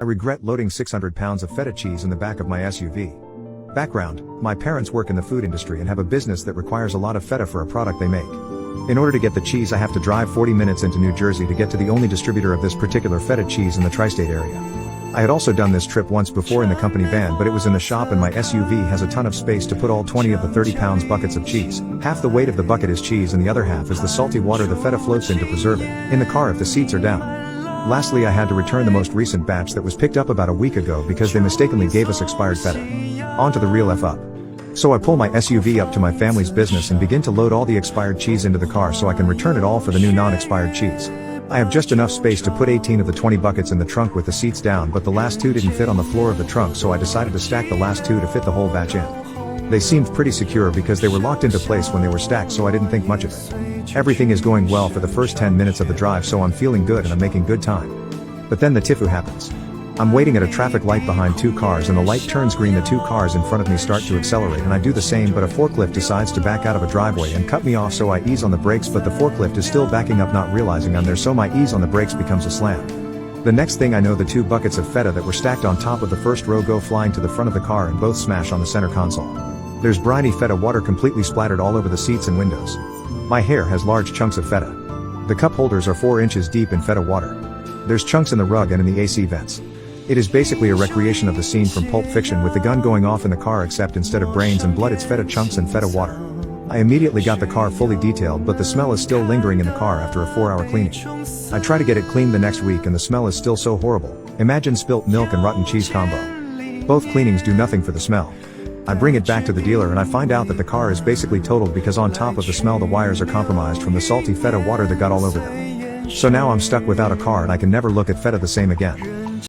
I regret loading 600 pounds of feta cheese in the back of my SUV. Background: my parents work in the food industry and have a business that requires a lot of feta for a product they make. In order to get the cheese I have to drive 40 minutes into New Jersey to get to the only distributor of this particular feta cheese in the tri-state area. I had also done this trip once before in the company van, but it was in the shop and my SUV has a ton of space to put all 20 of the 30 pounds buckets of cheese. Half the weight of the bucket is cheese and the other half is the salty water the feta floats in to preserve it, in the car if the seats are down. Lastly, I had to return the most recent batch that was picked up about a week ago because they mistakenly gave us expired feta. On to the real F up. So I pull my SUV up to my family's business and begin to load all the expired cheese into the car so I can return it all for the new non-expired cheese. I have just enough space to put 18 of the 20 buckets in the trunk with the seats down, but the last 2 didn't fit on the floor of the trunk, so I decided to stack the last 2 to fit the whole batch in. They seemed pretty secure because they were locked into place when they were stacked, so I didn't think much of it. Everything is going well for the first 10 minutes of the drive, so I'm feeling good and I'm making good time. But then the tifu happens. I'm waiting at a traffic light behind 2 cars and the light turns green. The 2 cars in front of me start to accelerate and I do the same, but a forklift decides to back out of a driveway and cut me off, so I ease on the brakes, but the forklift is still backing up, not realizing I'm there, so my ease on the brakes becomes a slam. The next thing I know, the 2 buckets of feta that were stacked on top of the first row go flying to the front of the car and both smash on the center console. There's briny feta water completely splattered all over the seats and windows. My hair has large chunks of feta. The cup holders are 4 inches deep in feta water. There's chunks in the rug and in the AC vents. It is basically a recreation of the scene from Pulp Fiction with the gun going off in the car, except instead of brains and blood it's feta chunks and feta water. I immediately got the car fully detailed, but the smell is still lingering in the car after a 4-hour cleaning. I try to get it cleaned the next week and the smell is still so horrible. Imagine spilt milk and rotten cheese combo. Both cleanings do nothing for the smell. I bring it back to the dealer and I find out that the car is basically totaled because on top of the smell the wires are compromised from the salty feta water that got all over them. So now I'm stuck without a car and I can never look at feta the same again.